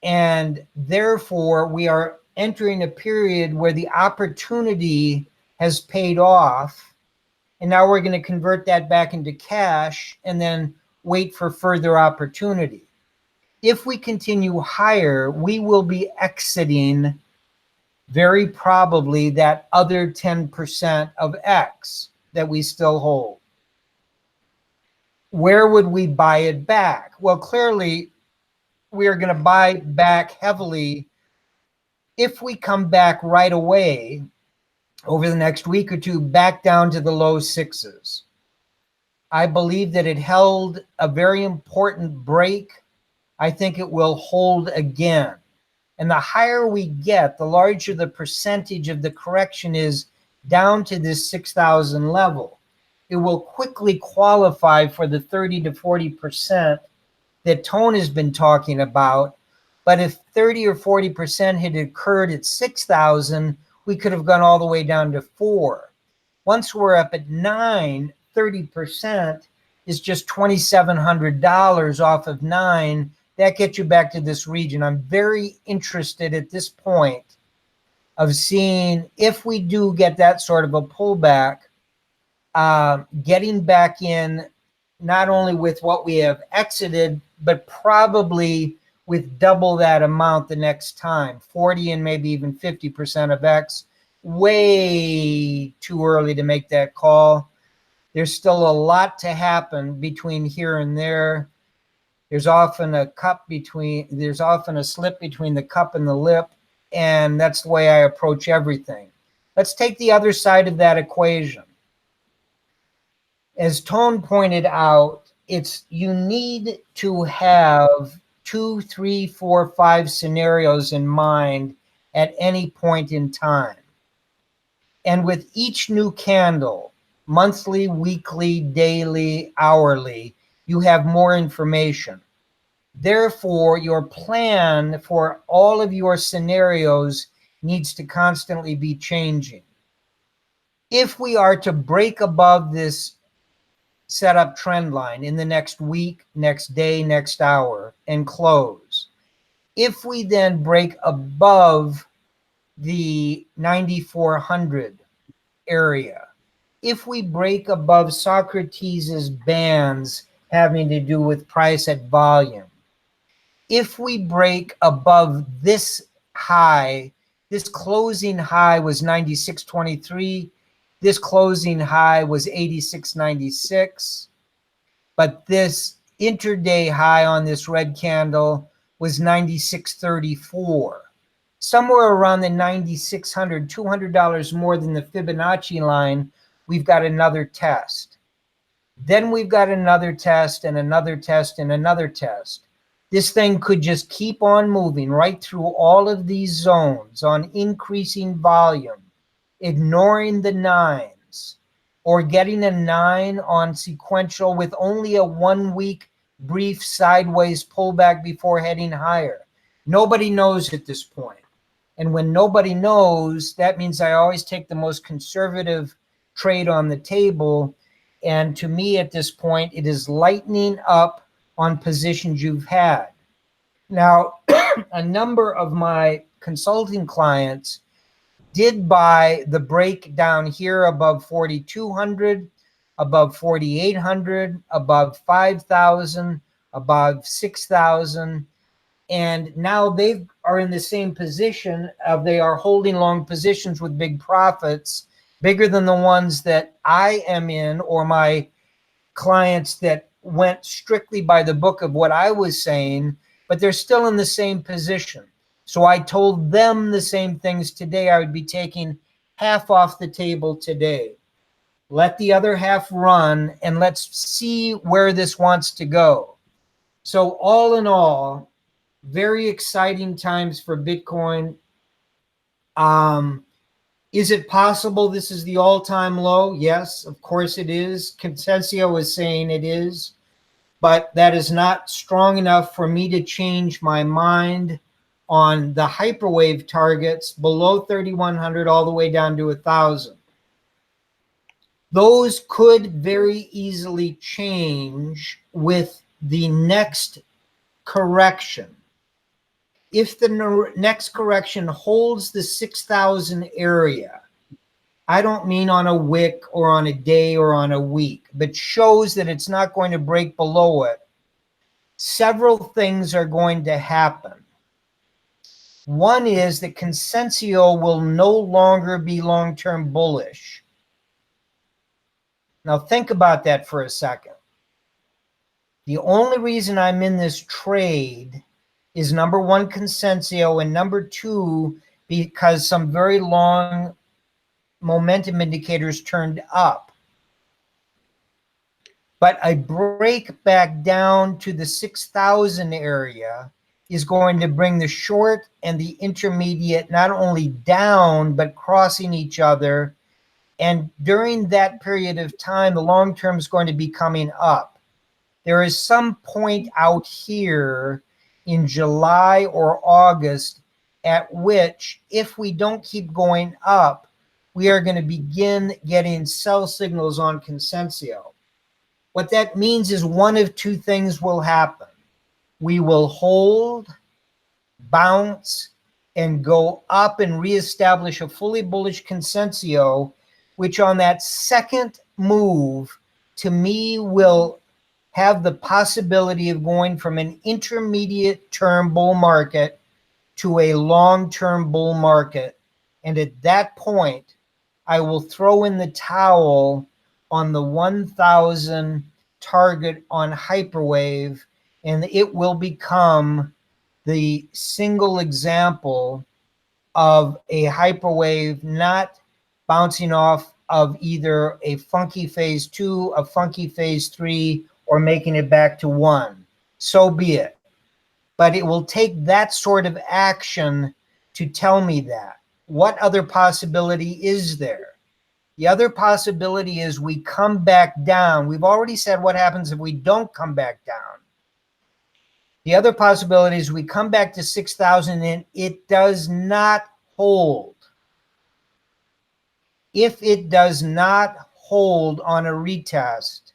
[SPEAKER 2] And therefore, we are entering a period where the opportunity has paid off. And now we're going to convert that back into cash and then wait for further opportunity. If we continue higher, we will be exiting very probably that other 10% of X that we still hold. Where would we buy it back? Well, clearly, we are going to buy back heavily if we come back right away over the next week or two, back down to the low 6s. I believe that it held a very important break. I think it will hold again. And the higher we get, the larger the percentage of the correction is down to this 6,000 level. It will quickly qualify for the 30 to 40% that Tone has been talking about. But if 30 or 40% had occurred at 6,000, we could have gone all the way down to 4. Once we're up at 9, 30% is just $2,700 off of 9. That gets you back to this region. I'm very interested at this point of seeing if we do get that sort of a pullback, getting back in not only with what we have exited, but probably with double that amount the next time, 40 and maybe even 50% of X. Way too early to make that call. There's still a lot to happen between here and there. There's often a slip between the cup and the lip, and that's the way I approach everything. Let's take the other side of that equation. As Tone pointed out, you need to have 2, 3, 4, 5 scenarios in mind at any point in time. And with each new candle, monthly, weekly, daily, hourly, you have more information. Therefore, your plan for all of your scenarios needs to constantly be changing. If we are to break above this setup trend line in the next week, next day, next hour, and close, if we then break above the 9,400 area, if we break above Socrates' bands having to do with price at volume, if we break above this high, this closing high was 96.23, this closing high was 86.96, but this intraday high on this red candle was 96.34. Somewhere around the $9,600, $200 more than the Fibonacci line, we've got another test. Then we've got another test and another test and another test. This thing could just keep on moving right through all of these zones on increasing volume, ignoring the 9s. or getting a 9 on sequential with only a 1 week brief sideways pullback before heading higher. Nobody knows at this point. And when nobody knows, that means I always take the most conservative trade on the table. And to me at this point, it is lightening up on positions you've had. Now, a number of my consulting clients did buy the break down here above 4,200, above 4,800, above 5,000, above 6,000. And now they are in the same position of they are holding long positions with big profits, bigger than the ones that I am in, or my clients that went strictly by the book of what I was saying, but they're still in the same position. So I told them the same things today. I would be taking half off the table today. Let the other half run, and let's see where this wants to go. So all in all, very exciting times for Bitcoin. Is it possible this is the all-time low? Yes, of course it is. Consensio is saying it is, but that is not strong enough for me to change my mind on the hyperwave targets below 3,100 all the way down to 1,000. Those could very easily change with the next correction. If the next correction holds the 6,000 area, I don't mean on a wick or on a day or on a week, but shows that it's not going to break below it, several things are going to happen. One is that Consensio will no longer be long-term bullish. Now think about that for a second. The only reason I'm in this trade is number one, Consensio, and number two, because some very long momentum indicators turned up. But a break back down to the 6,000 area is going to bring the short and the intermediate not only down, but crossing each other. And during that period of time, the long term is going to be coming up. There is some point out here in July or August at which, if we don't keep going up, we are going to begin getting sell signals on Consensio. What that means is one of two things will happen. We will hold, bounce, and go up and reestablish a fully bullish Consensio, which on that second move, to me, will have the possibility of going from an intermediate term bull market to a long-term bull market. And at that point, I will throw in the towel on the 1,000 target on Hyperwave, and it will become the single example of a Hyperwave not bouncing off of either a funky phase 2, a funky phase 3, or making it back to 1. So be it. But it will take that sort of action to tell me that. What other possibility is there? The other possibility is we come back down. We've already said what happens if we don't come back down. The other possibility is we come back to 6,000 and it does not hold. If it does not hold on a retest,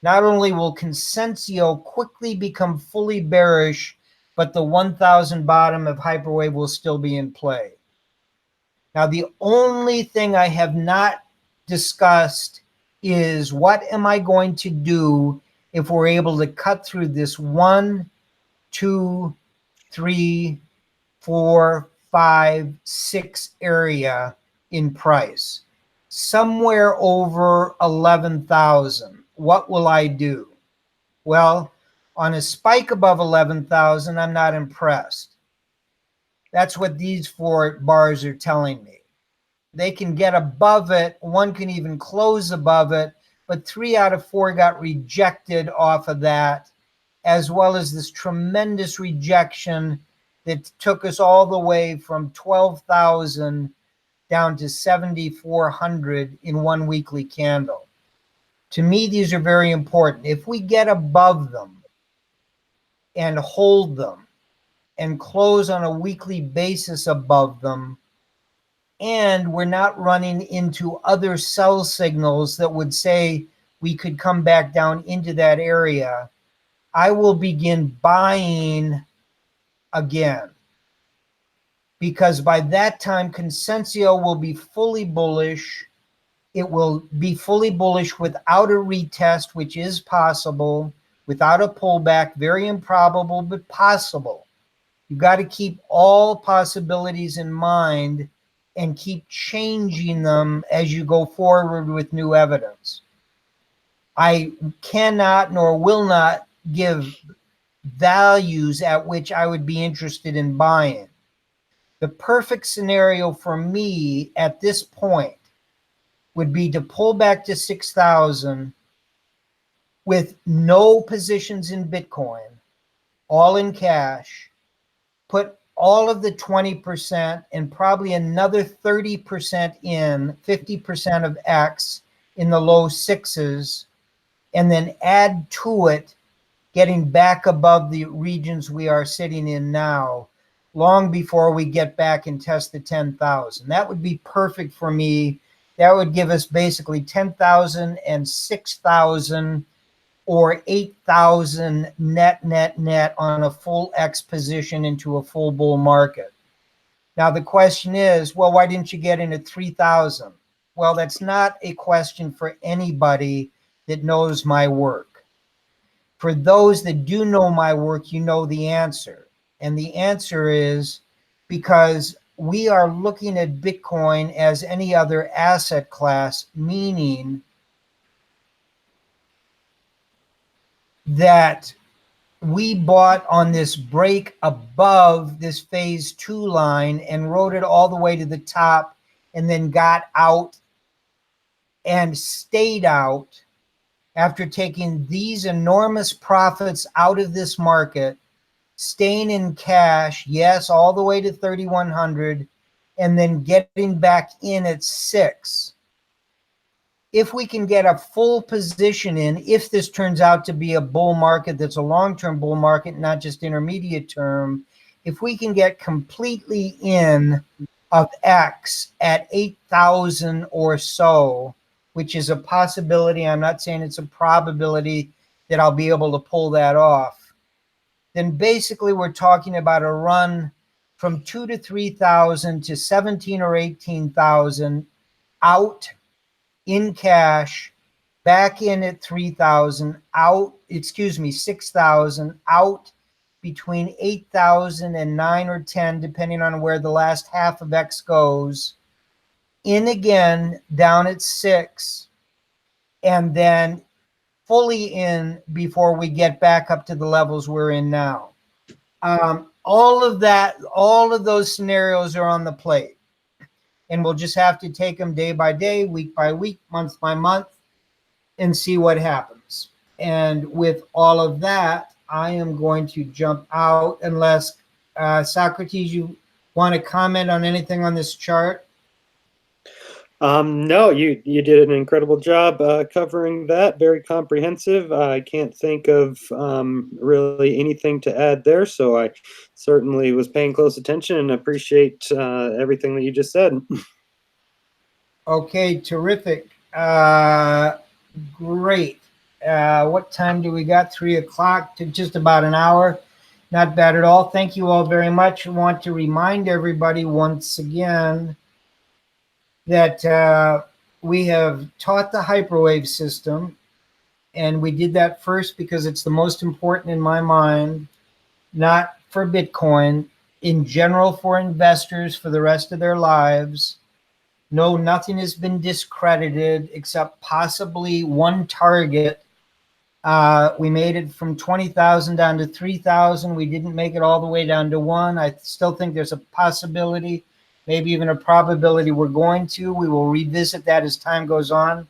[SPEAKER 2] not only will Consensio quickly become fully bearish, but the 1,000 bottom of Hyperwave will still be in play. Now, the only thing I have not discussed is what am I going to do if we're able to cut through this 1, 2, 3, 4, 5, 6 area in price. Somewhere over 11,000. What will I do? Well, on a spike above 11,000, I'm not impressed. That's what these 4 bars are telling me. They can get above it. One can even close above it, but 3 out of 4 got rejected off of that, as well as this tremendous rejection that took us all the way from 12,000 down to 7,400 in one weekly candle. To me, these are very important. If we get above them and hold them and close on a weekly basis above them, and we're not running into other sell signals that would say we could come back down into that area, I will begin buying again. Because by that time, Consensio will be fully bullish. It will be fully bullish without a retest, which is possible, without a pullback, very improbable, but possible. You got to keep all possibilities in mind and keep changing them as you go forward with new evidence. I cannot nor will not give values at which I would be interested in buying. The perfect scenario for me at this point would be to pull back to 6,000 with no positions in Bitcoin, all in cash, put all of the 20% and probably another 30% in, 50% of X in the low sixes, and then add to it, getting back above the regions we are sitting in now, long before we get back and test the 10,000. That would be perfect for me. That would give us basically 10,000 and 6,000 or 8,000 net on a full X position into a full bull market. Now the question is, well, why didn't you get in at 3,000? Well, that's not a question for anybody that knows my work. For those that do know my work, you know the answer. And the answer is because we are looking at Bitcoin as any other asset class, meaning that we bought on this break above this phase 2 line and rode it all the way to the top and then got out and stayed out after taking these enormous profits out of this market, staying in cash, yes, all the way to 3,100, and then getting back in at 6. If we can get a full position in, if this turns out to be a bull market that's a long-term bull market, not just intermediate term, if we can get completely in of X at 8,000 or so, which is a possibility, I'm not saying it's a probability that I'll be able to pull that off, then basically we're talking about a run from 2,000 to 3,000 to 17,000 or 18,000 out in cash, back in at 3,000, out, 6,000, out between 8,000 and 9 or 10, depending on where the last half of X goes, in again, down at 6, and then fully in before we get back up to the levels we're in now. All of those scenarios are on the plate. And we'll just have to take them day by day, week by week, month by month, and see what happens. And with all of that, I am going to jump out unless, Socrates, you want to comment on anything on this chart?
[SPEAKER 1] No, you did an incredible job covering that. Very comprehensive. I can't think of really anything to add there, so I certainly was paying close attention and appreciate everything that you just said.
[SPEAKER 2] Okay, terrific. Great. What time do we got? 3 o'clock to just about an hour. Not bad at all. Thank you all very much. I want to remind everybody once again that we have taught the Hyperwave system, and we did that first because it's the most important in my mind, not for Bitcoin, in general for investors for the rest of their lives. No, nothing has been discredited except possibly one target. We made it from 20,000 down to 3,000. We didn't make it all the way down to 1. I still think there's a possibility, maybe even a probability we're going to. We will revisit that as time goes on.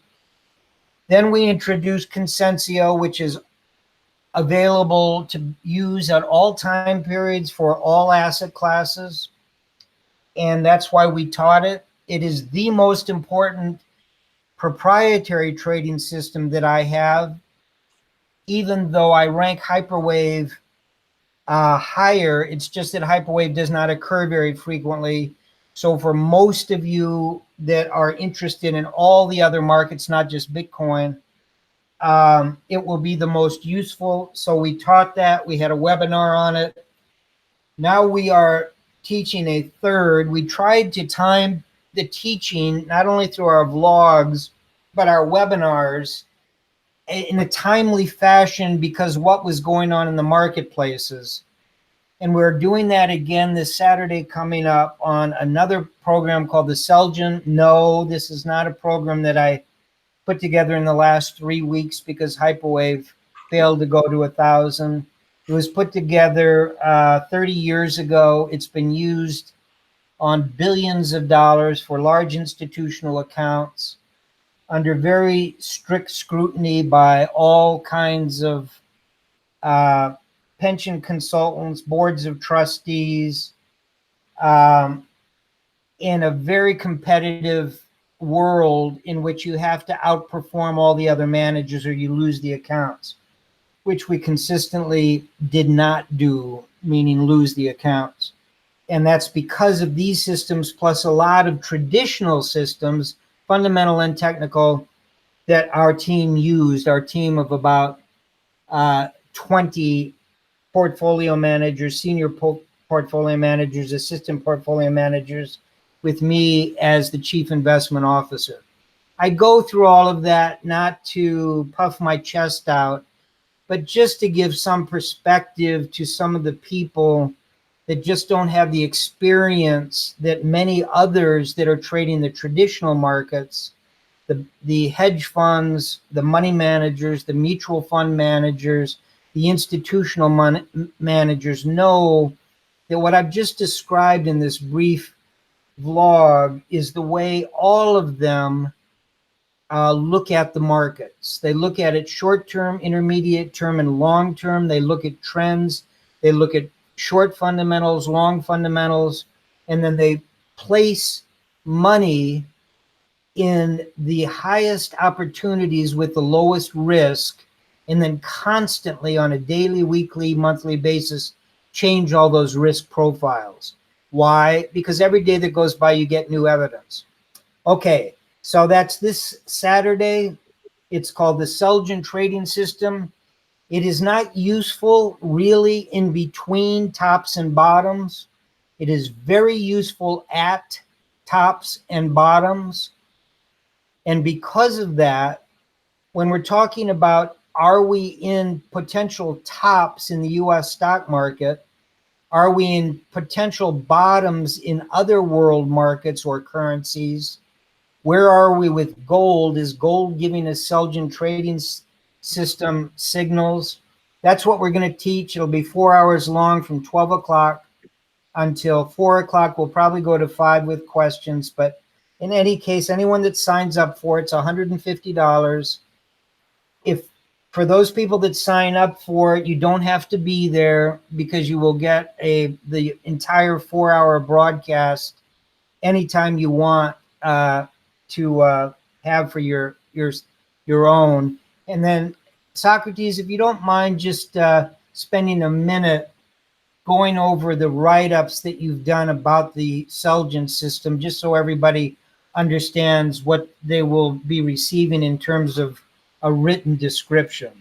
[SPEAKER 2] Then we introduced Consensio, which is available to use at all time periods for all asset classes. And that's why we taught it. It is the most important proprietary trading system that I have, even though I rank Hyperwave higher. It's just that Hyperwave does not occur very frequently. So for most of you that are interested in all the other markets, not just Bitcoin, it will be the most useful. So we taught that. We had a webinar on it. Now we are teaching a third. We tried to time the teaching not only through our vlogs, but our webinars in a timely fashion because what was going on in the marketplaces. And we're doing that again this Saturday coming up on another program called the Selgin. No, this is not a program that I put together in the last 3 weeks because Hyperwave failed to go to 1,000. It was put together 30 years ago. It's been used on billions of dollars for large institutional accounts under very strict scrutiny by all kinds of pension consultants, boards of trustees, in a very competitive world in which you have to outperform all the other managers or you lose the accounts, which we consistently did not do, meaning lose the accounts. And that's because of these systems, plus a lot of traditional systems, fundamental and technical, that our team used, our team of about 20 portfolio managers, senior portfolio managers, assistant portfolio managers, with me as the chief investment officer. I go through all of that not to puff my chest out, but just to give some perspective to some of the people that just don't have the experience that many others that are trading the traditional markets, the hedge funds, the money managers, the mutual fund managers, the institutional managers know that what I've just described in this brief vlog is the way all of them look at the markets. They look at it short term, intermediate term, and long term. They look at trends. They look at short fundamentals, long fundamentals, and then they place money in the highest opportunities with the lowest risk, and then constantly on a daily, weekly, monthly basis, change all those risk profiles. Why? Because every day that goes by, you get new evidence. Okay, so that's this Saturday. It's called the Selgin Trading System. It is not useful really in between tops and bottoms. It is very useful at tops and bottoms. And because of that, when we're talking about are we in potential tops in the US stock market, are we in potential bottoms in other world markets or currencies? Where are we with gold? Is gold giving us Selgin trading system signals? That's what we're going to teach. It'll be 4 hours long from 12 o'clock until 4 o'clock. We'll probably go to 5 with questions. But in any case, anyone that signs up for it's $150. If for those people that sign up for it, you don't have to be there because you will get the entire 4-hour broadcast anytime you want to have for your own. And then Socrates, if you don't mind just spending a minute going over the write-ups that you've done about the Selgin system, just so everybody understands what they will be receiving in terms of a written description.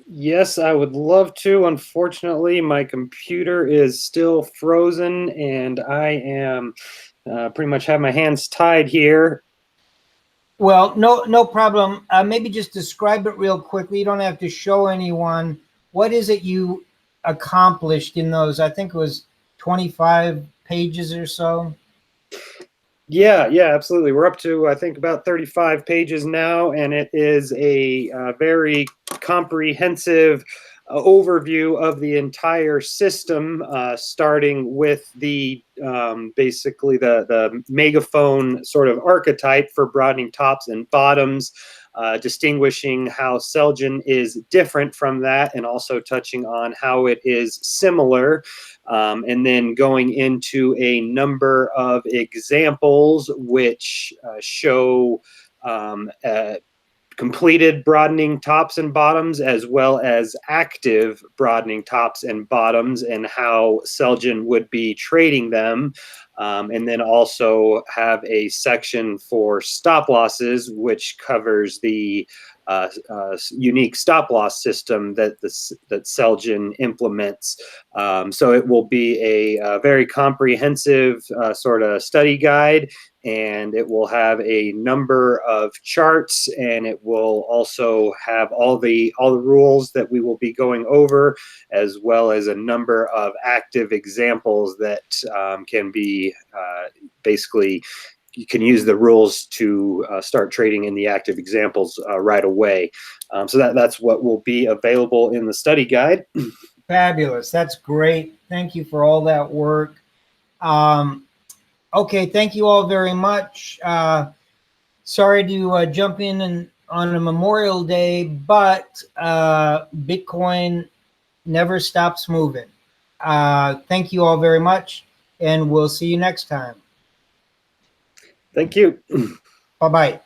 [SPEAKER 1] Yes, I would love to. Unfortunately, my computer is still frozen, and I am pretty much have my hands tied here.
[SPEAKER 2] Well, no problem. Maybe just describe it real quickly. You don't have to show anyone. What is it you accomplished in those? I think it was 25 pages or so.
[SPEAKER 1] Yeah, absolutely. We're up to, I think, about 35 pages now, and it is a very comprehensive overview of the entire system, starting with the basically the megaphone sort of archetype for broadening tops and bottoms, distinguishing how Selgin is different from that, and also touching on how it is similar, and then going into a number of examples which show completed broadening tops and bottoms, as well as active broadening tops and bottoms, and how Selgin would be trading them. And then also have a section for stop losses, which covers the unique stop loss system that Selgin implements. So it will be a very comprehensive sort of study guide, and it will have a number of charts, and it will also have all the rules that we will be going over, as well as a number of active examples that can be basically, you can use the rules to start trading in the active examples right away. So that's what will be available in the study guide.
[SPEAKER 2] Fabulous. That's great. Thank you for all that work. Okay, thank you all very much. Sorry to jump in on a Memorial Day, but Bitcoin never stops moving. Thank you all very much, and we'll see you next time.
[SPEAKER 1] Thank you.
[SPEAKER 2] Bye-bye.